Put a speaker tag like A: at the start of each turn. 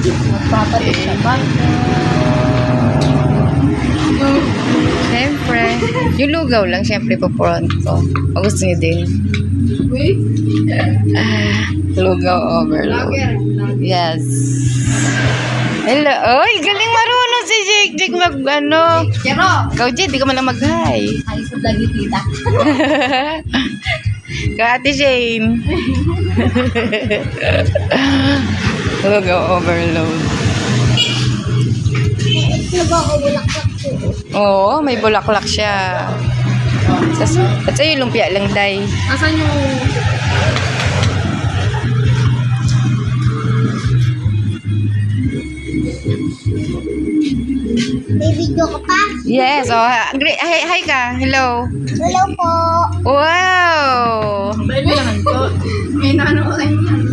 A: Magpapalit sa bata.
B: Siyempre. Yung lugaw lang, siyempre, papronto. O gusto niyo din?
A: Uy.
B: Lugaw overload. Yes. Hello. Oy, galing marunong si Jake. Jake mag-ano.
A: Chero!
B: Ikaw, Jake, di ka man lang mag-hi.
A: Ay, sa lagi tita.
B: Ka Ate Shane. Lugaw overload. Oo, may bulaklak siya. At sa'yo, lumpia lang, day.
A: Asan yung...
C: May video ka pa?
B: Yes, oh. Hi ka. Hello.
C: Hello po.
B: Wow.
A: Ba't mo yan to? May nano ka kayo yan.